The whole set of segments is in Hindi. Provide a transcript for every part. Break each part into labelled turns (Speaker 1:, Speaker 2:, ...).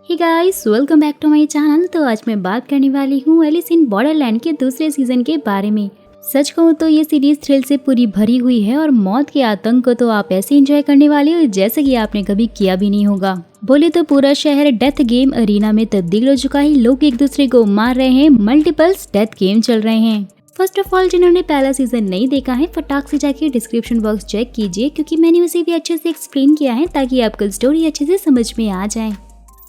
Speaker 1: Hey guys, welcome back to my channel. तो आज मैं बात करने वाली हूँ एलिस इन बॉर्डरलैंड के दूसरे सीजन के बारे में। सच कहूँ तो ये सीरीज थ्रिल से पूरी भरी हुई है और मौत के आतंक को तो आप ऐसे एंजॉय करने वाले हो जैसे कि आपने कभी किया भी नहीं होगा। बोले तो पूरा शहर डेथ गेम अरीना में तब्दील हो चुका है। लोग एक दूसरे को मार रहे हैं, मल्टीपल्स डेथ गेम चल रहे हैं। फर्स्ट ऑफ ऑल, जिन्होंने पहला सीजन नहीं देखा है फटाक से जाके डिस्क्रिप्शन बॉक्स चेक कीजिए, क्योंकि मैंने उसे भी अच्छे से एक्सप्लेन किया है ताकि आपको स्टोरी अच्छे से समझ में आ जाए।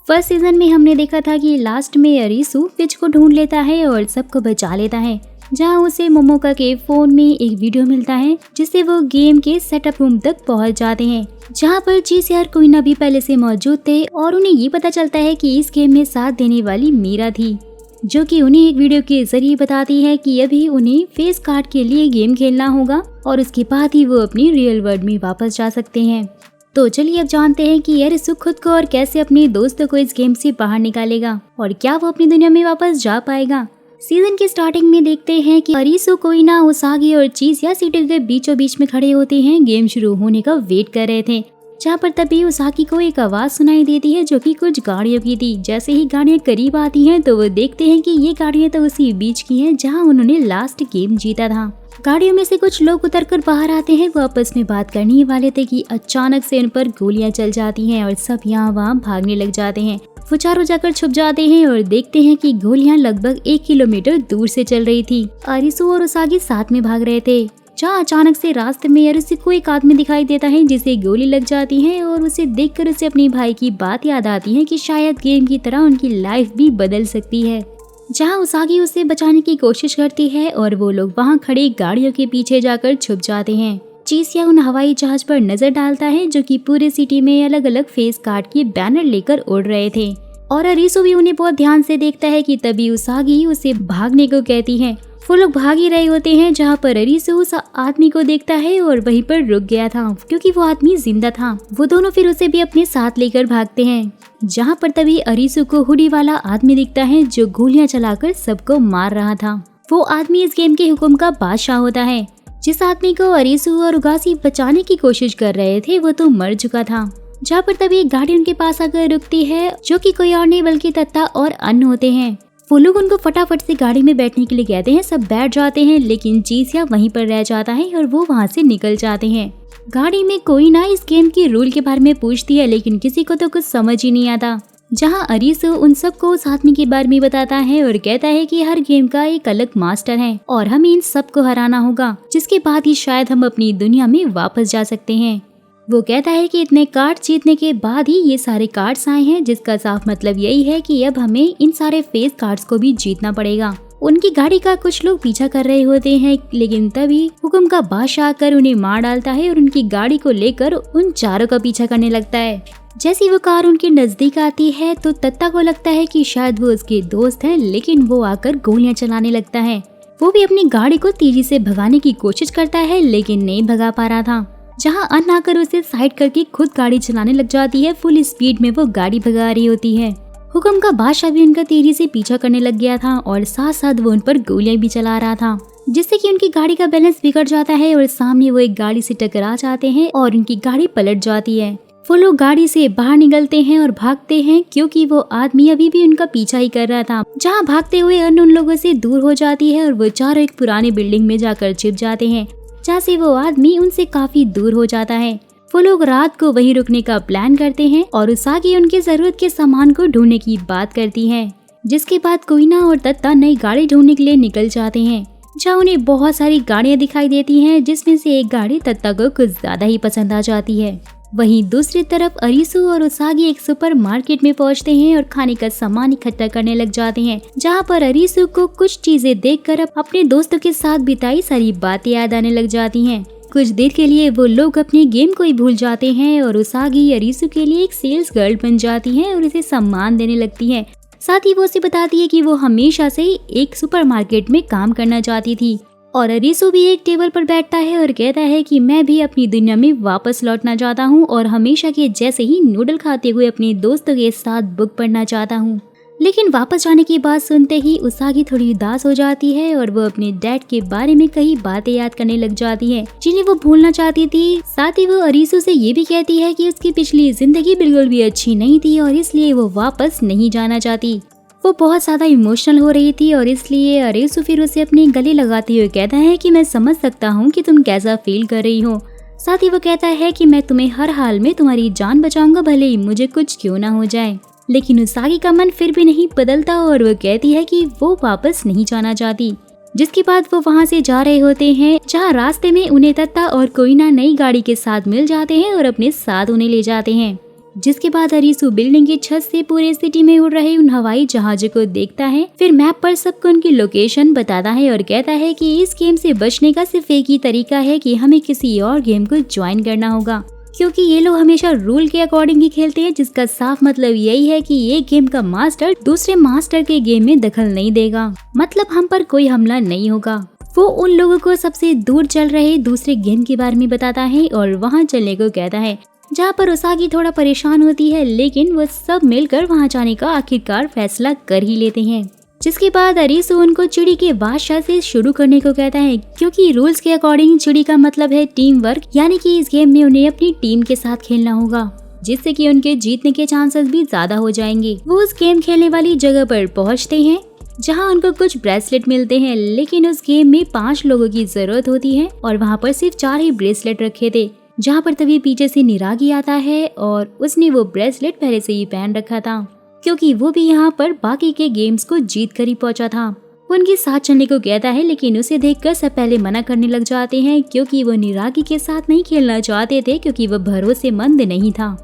Speaker 1: फर्स्ट सीजन में हमने देखा था कि लास्ट में अरीसू फिच को ढूंढ लेता है और सबको बचा लेता है, जहां उसे मोमोका के फोन में एक वीडियो मिलता है जिससे वो गेम के सेटअप रूम तक पहुंच जाते हैं, जहां पर चीज़ और कोइना भी पहले से मौजूद थे और उन्हें ये पता चलता है कि इस गेम में साथ देने वाली मीरा थी, जो कि उन्हें एक वीडियो के जरिए बताती है कि अभी उन्हें फेस कार्ड के लिए गेम खेलना होगा और उसके बाद ही वो अपनी रियल वर्ल्ड में वापस जा सकते हैं। तो चलिए अब जानते हैं कि अरीसू खुद को और कैसे अपने दोस्तों को इस गेम से बाहर निकालेगा और क्या वो अपनी दुनिया में वापस जा पाएगा। सीजन की स्टार्टिंग में देखते हैं कि अरीसू, कोइना, उसागी और चीज़ सिटी के बीचों बीच में खड़े होते हैं। गेम शुरू होने का वेट कर रहे थे, जहाँ पर तभी उसागी को एक आवाज सुनाई देती है जो कि कुछ गाड़ियों की थी। जैसे ही गाड़ियाँ करीब आती हैं तो वो देखते हैं कि ये गाड़ियाँ तो उसी बीच की हैं जहाँ उन्होंने लास्ट गेम जीता था। गाड़ियों में से कुछ लोग उतरकर बाहर आते हैं। वो आपस में बात करने ही वाले थे कि अचानक से उन पर गोलियां चल जाती हैं और सब यहाँ वहाँ भागने लग जाते हैं। वो चारों जाकर छुप जाते हैं और देखते हैं कि गोलियां लगभग 1 किलोमीटर दूर से चल रही थी। अरीसू और उसागी साथ में भाग रहे थे, जहाँ अचानक से रास्ते में अरीसू को एक आदमी दिखाई देता है जिसे गोली लग जाती है और उसे देखकर उसे अपने भाई की बात याद आती है कि शायद गेम की तरह उनकी लाइफ भी बदल सकती है। जहाँ उसागी उसे बचाने की कोशिश करती है और वो लोग वहाँ खड़ी गाड़ियों के पीछे जाकर छुप जाते हैं। चीसिया उन हवाई जहाज पर नजर डालता है जो कि पूरे सिटी में अलग अलग फेस कार्ड के बैनर लेकर उड़ रहे थे और अरीसू भी उन्हें बहुत ध्यान से देखता है कि तभी उसागी उसे भागने को कहती है। वो लोग भाग ही रहे होते हैं, जहाँ पर अरीसू उस आदमी को देखता है और वहीं पर रुक गया था क्योंकि वो आदमी जिंदा था। वो दोनों फिर उसे भी अपने साथ लेकर भागते हैं, जहाँ पर तभी अरीसू को हुडी वाला आदमी दिखता है जो गोलियां चलाकर सबको मार रहा था। वो आदमी इस गेम के हुक्म का बादशाह होता है। जिस आदमी को अरीसू और उगासी बचाने की कोशिश कर रहे थे वो तो मर चुका था। जहाँ पर तभी एक गाड़ी उनके पास आकर रुकती है, जो कि कोई और नहीं बल्कि तत्ता और अन्न होते हैं। वो लोग उनको फटाफट से गाड़ी में बैठने के लिए कहते हैं। सब बैठ जाते हैं, लेकिन चीज़िया वहीं पर रह जाता है और वो वहाँ से निकल जाते हैं। गाड़ी में कोइना इस गेम के रूल के बारे में पूछती है, लेकिन किसी को तो कुछ समझ ही नहीं आता। जहाँ अरीसू उन सबको उस आदमी के बारे में बताता है और कहता है कि हर गेम का एक अलग मास्टर है और हमें इन सबको हराना होगा, जिसके बाद ही शायद हम अपनी दुनिया में वापस जा सकते हैं। वो कहता है कि इतने कार्ड जीतने के बाद ही ये सारे कार्ड्स आए हैं, जिसका साफ मतलब यही है कि अब हमें इन सारे फेस कार्ड्स को भी जीतना पड़ेगा। उनकी गाड़ी का कुछ लोग पीछा कर रहे होते हैं, लेकिन तभी हुक्म का बादशाह आकर उन्हें मार डालता है और उनकी गाड़ी को लेकर उन चारों का पीछा करने लगता है। जैसी वो कार उनके नजदीक आती है तो तत्ता को लगता है कि शायद वो उसके दोस्त हैं, लेकिन वो आकर गोलियां चलाने लगता है। वो भी अपनी गाड़ी को तेजी से भगाने की कोशिश करता है, लेकिन नहीं भगा पा रहा था। जहां अन आकर उसे साइड करके खुद गाड़ी चलाने लग जाती है। फुल स्पीड में वो गाड़ी भगा रही होती है। हुक्म का बादशाह भी उनका तेजी से पीछा करने लग गया था और साथ साथ वो उन पर गोलियां भी चला रहा था, जिससे कि उनकी गाड़ी का बैलेंस बिगड़ जाता है और सामने वो एक गाड़ी से टकरा जाते हैं और उनकी गाड़ी पलट जाती है। वो लोग गाड़ी से बाहर निकलते हैं और भागते हैं, क्योंकि वो आदमी अभी भी उनका पीछा ही कर रहा था। जहाँ भागते हुए अन उन लोगों से दूर हो जाती है और वो चारों एक पुरानी बिल्डिंग में जाकर छिप जाते हैं, जहाँ से वो आदमी उनसे काफी दूर हो जाता है। वो लोग रात को वहीं रुकने का प्लान करते हैं और उसागी उनके जरूरत के सामान को ढूंढने की बात करती है, जिसके बाद कोइना और तत्ता नई गाड़ी ढूंढने के लिए निकल जाते हैं, जहाँ उन्हें बहुत सारी गाड़ियाँ दिखाई देती हैं, जिसमें से एक गाड़ी तत्ता को कुछ ज्यादा ही पसंद आ जाती है। वहीं दूसरी तरफ अरीसू और उसागी एक सुपरमार्केट में पहुंचते हैं और खाने का सामान इकट्ठा करने लग जाते हैं, जहां पर अरीसू को कुछ चीजें देखकर अपने दोस्तों के साथ बिताई सारी बातें याद आने लग जाती हैं। कुछ देर के लिए वो लोग अपने गेम को ही भूल जाते हैं और उसागी अरीसू के लिए एक सेल्स गर्ल बन जाती है और उसे सम्मान देने लगती है। साथ ही वो उसे बताती है कि वो हमेशा से एक सुपरमार्केट में काम करना चाहती थी और अरीसू भी एक टेबल पर बैठता है और कहता है कि मैं भी अपनी दुनिया में वापस लौटना चाहता हूँ और हमेशा के जैसे ही नूडल खाते हुए अपने दोस्तों के साथ बुक पढ़ना चाहता हूँ। लेकिन वापस जाने की बात सुनते ही उसागी थोड़ी उदास हो जाती है और वो अपने डैड के बारे में कई बातें याद करने लग जाती है जिन्हें वो भूलना चाहती थी। साथ ही वो अरीसू से ये भी कहती है कि उसकी पिछली जिंदगी बिल्कुल भी अच्छी नहीं थी और इसलिए वो वापस नहीं जाना चाहती। वो बहुत ज्यादा इमोशनल हो रही थी और इसलिए अरीसू फिर उसे अपने गले लगाते हुए कहता है कि मैं समझ सकता हूँ कि तुम कैसा फील कर रही हो। साथ ही वो कहता है कि मैं तुम्हें हर हाल में तुम्हारी जान बचाऊंगा, भले ही मुझे कुछ क्यों ना हो जाए। लेकिन उसागी का मन फिर भी नहीं बदलता और वो कहती है कि वो वापस नहीं जाना चाहती। जिसके बाद वो वहाँ से जा रहे होते हैं, जहाँ रास्ते में उन्हें तत्ता और कोइना नई गाड़ी के साथ मिल जाते हैं और अपने साथ उन्हें ले जाते हैं। जिसके बाद अरीसू बिल्डिंग की छत से पूरे सिटी में उड़ रहे उन हवाई जहाजों को देखता है, फिर मैप पर सबको उनकी लोकेशन बताता है और कहता है कि इस गेम से बचने का सिर्फ एक ही तरीका है कि हमें किसी और गेम को ज्वाइन करना होगा, क्योंकि ये लोग हमेशा रूल के अकॉर्डिंग ही खेलते हैं, जिसका साफ मतलब यही है कि एक गेम का मास्टर दूसरे मास्टर के गेम में दखल नहीं देगा, मतलब हम पर कोई हमला नहीं होगा। वो उन लोगों को सबसे दूर चल रहे दूसरे गेम के बारे में बताता है और वहाँ चलने को कहता है, जहाँ पर उसागी थोड़ा परेशान होती है, लेकिन वो सब मिलकर वहाँ जाने का आखिरकार फैसला कर ही लेते हैं। जिसके बाद अरीसू उनको चिड़ी के बादशाह से शुरू करने को कहता है, क्योंकि रूल्स के अकॉर्डिंग चिड़ी का मतलब है टीम वर्क, यानी कि इस गेम में उन्हें अपनी टीम के साथ खेलना होगा, जिससे कि उनके जीतने के चांसेस भी ज्यादा हो जाएंगे। वो उस गेम खेलने वाली जगह पर पहुंचते हैं, जहां उनको कुछ ब्रेसलेट मिलते हैं, लेकिन उस गेम में 5 लोगों की जरूरत होती है और वहाँ पर सिर्फ 4 ही ब्रेसलेट रखे थे। जहाँ पर तभी पीछे से निरागी आता है और उसने वो ब्रेसलेट पहले से ही पहन रखा था, क्योंकि वो भी यहाँ पर बाकी के गेम्स को जीत कर ही पहुंचा था। वो उनके साथ चलने को कहता है, लेकिन उसे देखकर सब पहले मना करने लग जाते हैं, क्योंकि वो निरागी के साथ नहीं खेलना चाहते थे, क्योंकि वो भरोसेमंद नहीं था।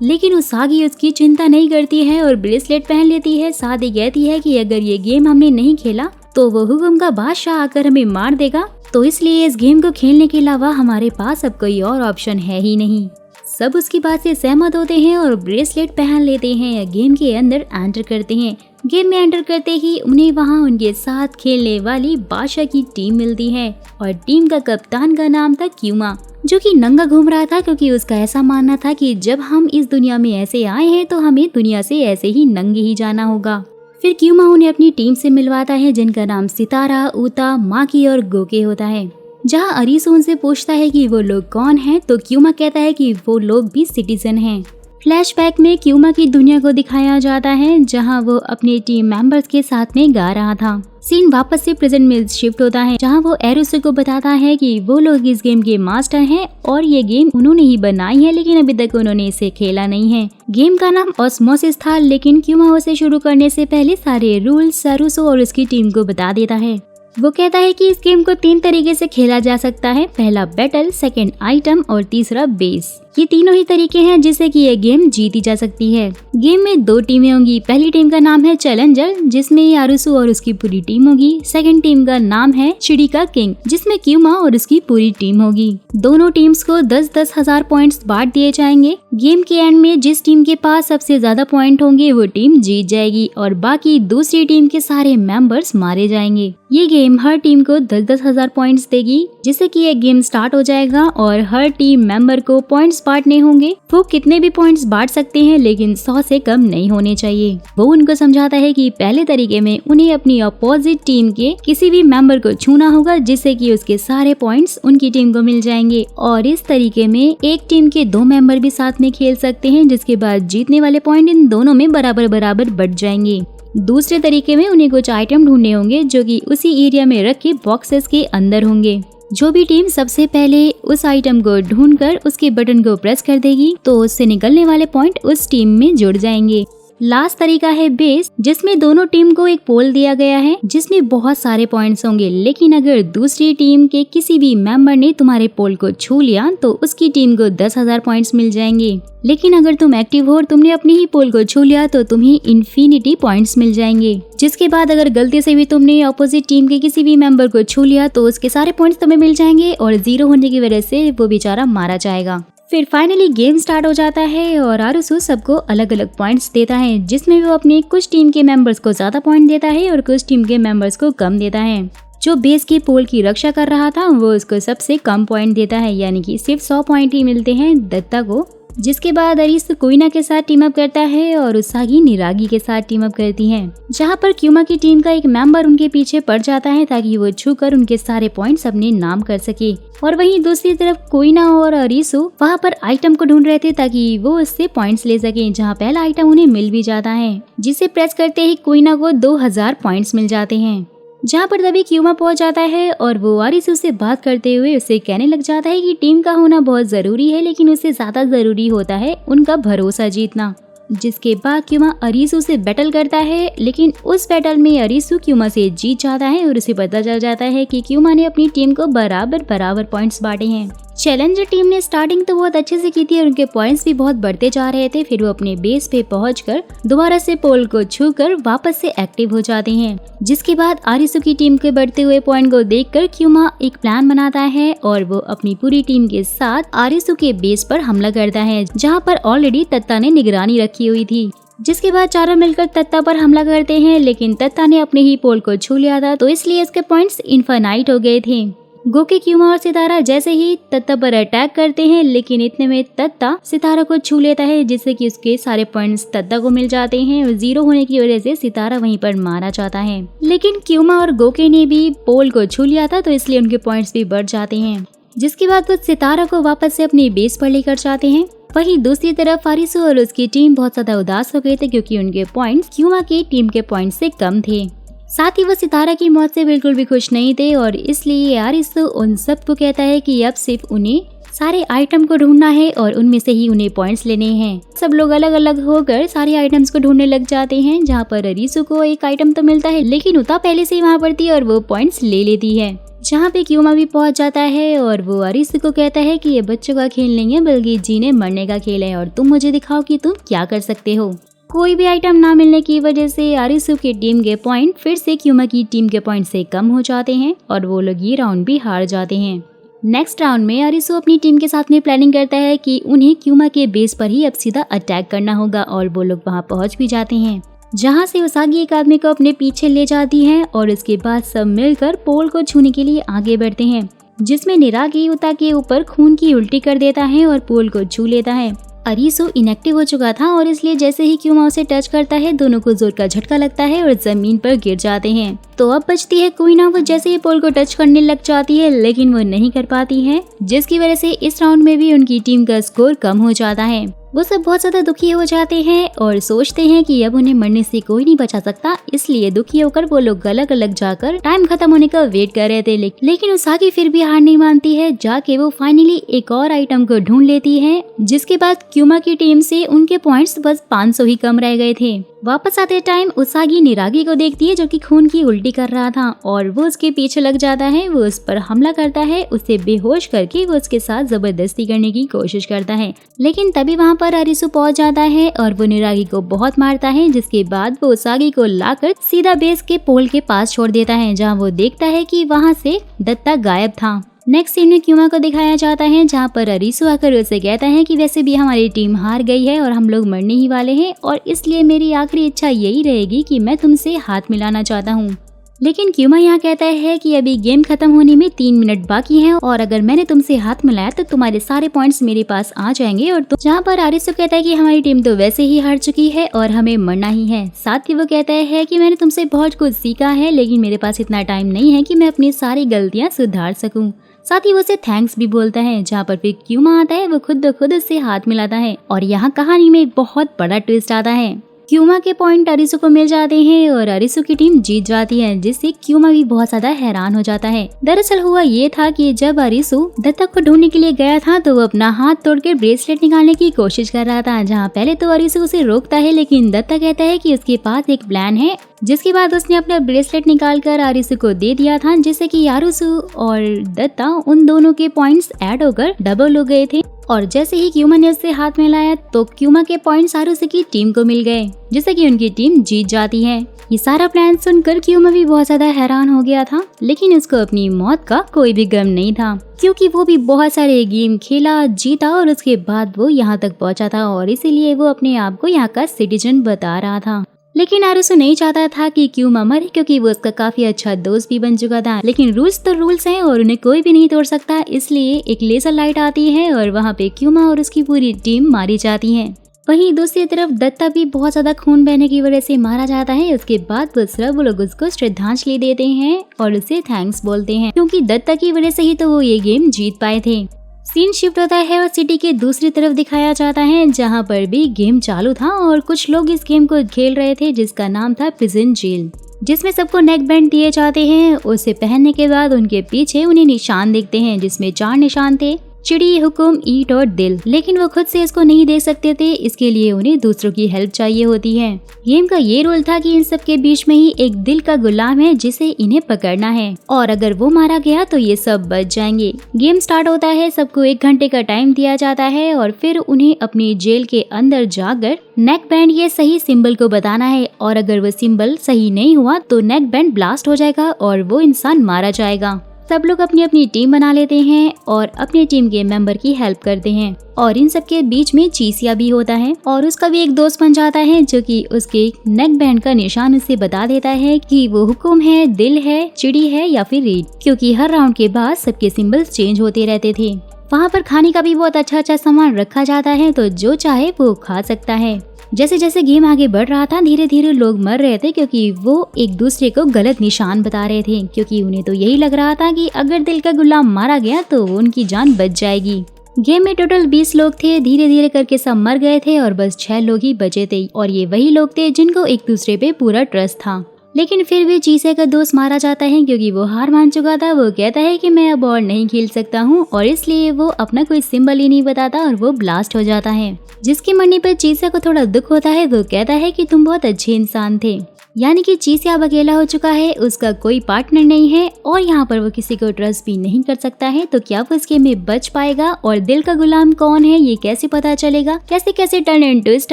Speaker 1: लेकिन उसागी उसकी चिंता नहीं करती है और ब्रेसलेट पहन लेती है। साथ ही कहती है कि अगर ये गेम हमने नहीं खेला तो वो हुक्म का बादशाह आकर हमें मार देगा, तो इसलिए इस गेम को खेलने के अलावा हमारे पास अब कोई और ऑप्शन है ही नहीं। सब उसकी बात से सहमत होते हैं और ब्रेसलेट पहन लेते हैं। गेम के अंदर एंटर करते हैं। गेम में एंटर करते ही उन्हें वहां उनके साथ खेलने वाली बादशाह की टीम मिलती है और टीम का कप्तान का नाम था क्यूमा, जो कि नंगा घूम रहा था, क्योंकि उसका ऐसा मानना था कि जब हम इस दुनिया में ऐसे आए हैं तो हमें दुनिया से ऐसे ही नंगे ही जाना होगा। फिर क्यूमा उन्हें अपनी टीम से मिलवाता है, जिनका नाम सितारा, ऊता, माकी और गोके होता है। जहां अरीसू उनसे पूछता है कि वो लोग कौन हैं, तो क्यूमा कहता है कि वो लोग भी सिटीजन हैं। फ्लैशबैक में क्यूमा की दुनिया को दिखाया जाता है, जहां वो अपने टीम मेंबर्स के साथ में गा रहा था। सीन वापस से प्रेजेंट में शिफ्ट होता है, जहां वो एरोसू को बताता है कि वो लोग इस गेम के मास्टर हैं और ये गेम उन्होंने ही बनाई है, लेकिन अभी तक उन्होंने इसे खेला नहीं है। गेम का नाम ऑस्मोसिस था, लेकिन क्यूमा उसे शुरू करने से पहले सारे रूल्स एरोसू और उसकी टीम को बता देता है। वो कहता है कि इस गेम को 3 तरीके से खेला जा सकता है, पहला बैटल, सेकंड आइटम और तीसरा बेस। ये तीनों ही तरीके हैं जिससे कि ये गेम जीती जा सकती है। गेम में 2 टीमें होंगी। पहली टीम का नाम है चैलेंजर, जिसमें आरुसु और उसकी पूरी टीम होगी। सेकंड टीम का नाम है चिड़ी का किंग, जिसमें क्यूमा और उसकी पूरी टीम होगी। दोनों टीम्स को 10-10 हजार पॉइंट्स बांट दिए जाएंगे। गेम के एंड में जिस टीम के पास सबसे ज्यादा पॉइंट होंगे वो टीम जीत जाएगी और बाकी दूसरी टीम के सारे मेंबर्स मारे जाएंगे। ये गेम हर टीम को 10-10 हजार पॉइंट्स देगी, जिससे कि ये गेम स्टार्ट हो जाएगा और हर टीम मेंबर को पॉइंट्स बांटने होंगे। वो कितने भी पॉइंट्स बांट सकते हैं, लेकिन 100 से कम नहीं होने चाहिए। वो उनको समझाता है कि पहले तरीके में उन्हें अपनी अपोजिट टीम के किसी भी मेंबर को छूना होगा, जिससे कि उसके सारे पॉइंट्स उनकी टीम को मिल जाएंगे। और इस तरीके में एक टीम के 2 मेंबर भी साथ में खेल सकते हैं, जिसके बाद जीतने वाले पॉइंट इन दोनों में बराबर बराबर बढ़ जाएंगे। दूसरे तरीके में उन्हें कुछ आइटम ढूंढने होंगे, जो कि उसी एरिया में रखे बॉक्सेस के अंदर होंगे। जो भी टीम सबसे पहले उस आइटम को ढूंढकर उसके बटन को प्रेस कर देगी, तो उससे निकलने वाले पॉइंट उस टीम में जुड़ जाएंगे। लास्ट तरीका है बेस, जिसमें दोनों टीम को एक पोल दिया गया है, जिसमें बहुत सारे पॉइंट्स होंगे। लेकिन अगर दूसरी टीम के किसी भी मेंबर ने तुम्हारे पोल को छू लिया, तो उसकी टीम को 10,000 पॉइंट्स मिल जाएंगे। लेकिन अगर तुम एक्टिव हो और तुमने अपने ही पोल को छू लिया, तो तुम्हें इन्फिनिटी पॉइंट्स मिल जाएंगे। जिसके बाद अगर गलती से भी तुमने अपोजिट टीम के किसी भी मेंबर को छू लिया, तो उसके सारे पॉइंट्स तुम्हें मिल जाएंगे और 0 होने की वजह से वो बेचारा मारा जाएगा। फिर फाइनली गेम स्टार्ट हो जाता है और आरुसु सबको अलग अलग पॉइंट्स देता है, जिसमें वो अपने कुछ टीम के मेंबर्स को ज्यादा पॉइंट देता है और कुछ टीम के मेंबर्स को कम देता है। जो बेस के पोल की रक्षा कर रहा था, वो उसको सबसे कम पॉइंट देता है, यानी कि सिर्फ 100 पॉइंट ही मिलते हैं दत्ता को। जिसके बाद अरिसु कोइना के साथ टीम अप करता है और उसागी निरागी के साथ टीम अप करती है, जहाँ पर क्यूमा की टीम का एक मेंबर उनके पीछे पड़ जाता है ताकि वो छूकर उनके सारे पॉइंट्स अपने नाम कर सके। और वहीं दूसरी तरफ कोइना और अरिसु वहाँ पर आइटम को ढूंढ रहे थे ताकि वो उससे पॉइंट्स ले सके, जहाँ पहला आइटम उन्हें मिल भी जाता है, जिसे प्रेस करते ही कोइना को 2000 पॉइंट्स मिल जाते हैं। जहाँ पर तभी क्यूमा पहुंच जाता है और वो अरिसु से बात करते हुए उसे कहने लग जाता है कि टीम का होना बहुत जरूरी है, लेकिन उससे ज्यादा जरूरी होता है उनका भरोसा जीतना। जिसके बाद क्यूमा अरिसु से बैटल करता है, लेकिन उस बैटल में अरिसु क्यूमा से जीत जाता है और उसे पता चल जाता है कि क्यूमा ने अपनी टीम को बराबर पॉइंट्स बांटे हैं। चैलेंजर टीम ने स्टार्टिंग तो बहुत अच्छे से की थी और उनके पॉइंट्स भी बहुत बढ़ते जा रहे थे। फिर वो अपने बेस पे पहुंचकर दोबारा से पोल को छूकर वापस से एक्टिव हो जाते हैं। जिसके बाद अरिसु की टीम के बढ़ते हुए पॉइंट को देखकर क्यूमा एक प्लान बनाता है और वो अपनी पूरी टीम के साथ अरिसु के बेस पर हमला करता है, जहाँ पर ऑलरेडी तत्ता ने निगरानी रखी हुई थी। जिसके बाद चारों मिलकर तत्ता पर हमला करते हैं, लेकिन तत्ता ने अपने ही पोल को छू लिया था, तो इसलिए इसके पॉइंट्स इनफाइनाइट हो गए थे। गोके, क्यूमा और सितारा जैसे ही तत्ता पर अटैक करते हैं, लेकिन इतने में तत्ता सितारा को छू लेता है, जिससे कि उसके सारे पॉइंट्स तत्ता को मिल जाते हैं और 0 होने की वजह से सितारा वहीं पर मारा जाता है। लेकिन क्यूमा और गोके ने भी पोल को छू लिया था, तो इसलिए उनके पॉइंट्स भी बढ़ जाते हैं। जिसके बाद वो सितारा को वापस से अपनी बेस पर लेकर जाते हैं। वहीं दूसरी तरफ अरिसु और उसकी टीम बहुत ज्यादा उदास हो गए थे, क्योंकि उनके पॉइंट्स क्यूमा की टीम के पॉइंट्स से कम थे। साथ ही वो सितारा की मौत से बिल्कुल भी खुश नहीं थे और इसलिए अरिसु उन सबको कहता है कि अब सिर्फ उन्हें सारे आइटम को ढूंढना है और उनमें से ही उन्हें पॉइंट्स लेने हैं। सब लोग अलग अलग होकर सारे आइटम्स को ढूंढने लग जाते हैं, जहाँ पर अरिसु को एक आइटम तो मिलता है, लेकिन उता पहले से ही वहाँ पर थी और वो पॉइंट्स ले लेती है। जहाँ पे क्यूमा भी पहुँच जाता है और वो अरिसु को कहता है कि ये बच्चों का खेल नहीं है, बल्कि जीने मरने का खेल है और तुम मुझे दिखाओ कि तुम क्या कर सकते हो। कोई भी आइटम ना मिलने की वजह से अरिसु की टीम के पॉइंट फिर से क्यूमा की टीम के पॉइंट से कम हो जाते हैं और वो लोग ये राउंड भी हार जाते हैं। नेक्स्ट राउंड में अरिसु अपनी टीम के साथ में प्लानिंग करता है कि उन्हें क्यूमा के बेस पर ही अब सीधा अटैक करना होगा और वो लोग वहाँ पहुँच भी जाते हैं, जहाँ से उसागी एक आदमी को अपने पीछे ले जाती है और उसके बाद सब मिलकर पोल को छूने के लिए आगे बढ़ते हैं, जिसमें निरागी उता के ऊपर खून की उल्टी कर देता है और पोल को छू लेता है। अरिसु इनएक्टिव हो चुका था और इसलिए जैसे ही क्यूमा उसे टच करता है, दोनों को जोर का झटका लगता है और जमीन पर गिर जाते हैं। तो अब बचती है कोइना। वो जैसे ही पोल को टच करने लग जाती है, लेकिन वो नहीं कर पाती है, जिसकी वजह से इस राउंड में भी उनकी टीम का स्कोर कम हो जाता है। वो सब बहुत ज्यादा दुखी हो जाते हैं और सोचते हैं कि अब उन्हें मरने से कोई नहीं बचा सकता, इसलिए दुखी होकर वो लोग अलग अलग जाकर टाइम खत्म होने का वेट कर रहे थे। लेकिन उसागी फिर भी हार नहीं मानती है, जाके वो फाइनली एक और आइटम को ढूंढ लेती है। जिसके बाद क्यूमा की टीम से उनके पॉइंट्स बस 500 ही कम रह गए थे। वापस आते टाइम उसागी निरागी को देखती है, जो कि खून की उल्टी कर रहा था, और वो उसके पीछे लग जाता है। वो उस पर हमला करता है, उसे बेहोश करके वो उसके साथ जबरदस्ती करने की कोशिश करता है। लेकिन तभी वहाँ पर अरिसु पहुंच जाता है और वो निरागी को बहुत मारता है। जिसके बाद वो उसागी को लाकर सीधा बेस के पोल के पास छोड़ देता है, जहाँ वो देखता है कि वहाँ से दत्ता गायब था। नेक्स्ट सीन में क्यूमा को दिखाया जाता है, जहाँ पर अरिसु आकर उसे कहता है कि वैसे भी हमारी टीम हार गई है और हम लोग मरने ही वाले हैं, और इसलिए मेरी आखिरी इच्छा यही रहेगी कि मैं तुमसे हाथ मिलाना चाहता हूँ। लेकिन क्यूमा यहाँ कहता है कि अभी गेम खत्म होने में 3 मिनट बाकी हैं और अगर मैंने तुमसे हाथ मिलाया तो तुम्हारे सारे पॉइंट्स मेरे पास आ जाएंगे। और जहाँ पर अरिसु कहता है कि हमारी टीम तो वैसे ही हार चुकी है और हमें मरना ही है। साथ ही वो कहता है कि मैंने तुमसे बहुत कुछ सीखा है, लेकिन मेरे पास इतना टाइम नहीं है कि मैं अपनी सारी गलतियाँ सुधार सकूँ। साथ ही वो उसे थैंक्स भी बोलता है, जहाँ पर फिर क्यूमा आता है। वो खुद उससे हाथ मिलाता है और यहाँ कहानी में एक बहुत बड़ा ट्विस्ट आता है। क्यूमा के पॉइंट अरिसु को मिल जाते हैं और अरिसु की टीम जीत जाती है, जिससे क्यूमा भी बहुत ज्यादा हैरान हो जाता है। दरअसल हुआ ये था कि जब अरिसु दत्ता को ढूंढने के लिए गया था, तो वो अपना हाथ तोड़कर ब्रेसलेट निकालने की कोशिश कर रहा था। जहाँ पहले तो अरिसु उसे रोकता है, लेकिन दत्ता कहता है कि उसके पास एक प्लान है। जिसके बाद उसने अपना ब्रेसलेट निकालकर अरिसु को दे दिया था, जिससे कि अरिसु और दत्ता उन दोनों के पॉइंट्स ऐड होकर डबल हो गए थे। और जैसे ही क्यूमा ने उससे हाथ मिलाया तो क्यूमा के पॉइंट्स अरिसु की टीम को मिल गए, जिससे कि उनकी टीम जीत जाती है। ये सारा प्लान सुनकर क्यूमा भी बहुत ज्यादा हैरान हो गया था, लेकिन उसको अपनी मौत का कोई भी गम नहीं था, क्योंकि वो भी बहुत सारे गेम खेला, जीता और उसके बाद वो यहाँ तक पहुँचा था और इसीलिए वो अपने आप को यहाँ का सिटीजन बता रहा था। लेकिन नारुतो नहीं चाहता था कि क्यूमा मरे क्योंकि वो उसका काफी अच्छा दोस्त भी बन चुका था। लेकिन रूल्स तो रूल्स हैं और उन्हें कोई भी नहीं तोड़ सकता, इसलिए एक लेजर लाइट आती है और वहाँ पे क्यूमा और उसकी पूरी टीम मारी जाती है। वहीं दूसरी तरफ दत्ता भी बहुत ज्यादा खून बहने की वजह से मारा जाता है। उसके बाद वो लोग उसको श्रद्धांजलि देते हैं और उसे थैंक्स बोलते हैं, क्योंकि दत्ता की वजह से ही तो वो ये गेम जीत पाए थे। सीन शिफ्ट होता है और सिटी के दूसरी तरफ दिखाया जाता है, जहाँ पर भी गेम चालू था और कुछ लोग इस गेम को खेल रहे थे जिसका नाम था प्रिजन जेल, जिसमें सबको नेक बैंड दिए जाते हैं। उसे पहनने के बाद उनके पीछे उन्हें निशान दिखते हैं, जिसमें 4 निशान थे, चिड़ी, हुकुम, ईट और दिल। लेकिन वो खुद से इसको नहीं देख सकते थे, इसके लिए उन्हें दूसरों की हेल्प चाहिए होती है। गेम का ये रोल था कि इन सब के बीच में ही एक दिल का गुलाम है जिसे इन्हें पकड़ना है, और अगर वो मारा गया तो ये सब बच जाएंगे। गेम स्टार्ट होता है, सबको 1 घंटे का टाइम दिया जाता है और फिर उन्हें अपनी जेल के अंदर जाकर नेक बैंड ये सही सिंबल को बताना है, और अगर वो सिंबल सही नहीं हुआ तो नेक बैंड ब्लास्ट हो जाएगा और वो इंसान मारा जाएगा। सब लोग अपनी अपनी टीम बना लेते हैं और अपनी टीम के मेंबर की हेल्प करते हैं, और इन सब के बीच में चीसिया भी होता है और उसका भी एक दोस्त बन जाता है, जो कि उसके नेक बैंड का निशान उसे बता देता है कि वो हुकुम है, दिल है, चिड़ी है या फिर रीड, क्योंकि हर राउंड के बाद सबके सिंबल्स चेंज होते रहते थे। वहाँ पर खाने का भी बहुत अच्छा सामान रखा जाता है, तो जो चाहे वो खा सकता है। जैसे जैसे गेम आगे बढ़ रहा था, धीरे धीरे लोग मर रहे थे, क्योंकि वो एक दूसरे को गलत निशान बता रहे थे, क्योंकि उन्हें तो यही लग रहा था कि अगर दिल का गुलाम मारा गया तो उनकी जान बच जाएगी। गेम में टोटल 20 लोग थे, धीरे धीरे करके सब मर गए थे और बस 6 लोग ही बचे थे, और ये वही लोग थे जिनको एक दूसरे पे पूरा ट्रस्ट था। लेकिन फिर भी चीसे का दोस्त मारा जाता है, क्योंकि वो हार मान चुका था। वो कहता है कि मैं अब और नहीं खेल सकता हूँ, और इसलिए वो अपना कोई सिंबल ही नहीं बताता और वो ब्लास्ट हो जाता है। जिसके मरने पर चीसे को थोड़ा दुख होता है। वो कहता है कि तुम बहुत अच्छे इंसान थे, यानी कि चीसे अब अकेला हो चुका है, उसका कोई पार्टनर नहीं है और यहाँ पर वो किसी को ट्रस्ट भी नहीं कर सकता है। तो क्या वो इस गेम में बच पाएगा, और दिल का गुलाम कौन है ये कैसे पता चलेगा, कैसे कैसे टर्न एंड ट्विस्ट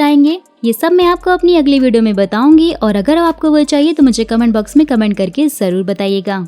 Speaker 1: आएंगे, ये सब मैं आपको अपनी अगली वीडियो में बताऊंगी। और अगर आपको वो चाहिए तो मुझे कमेंट बॉक्स में कमेंट करके जरूर बताइएगा।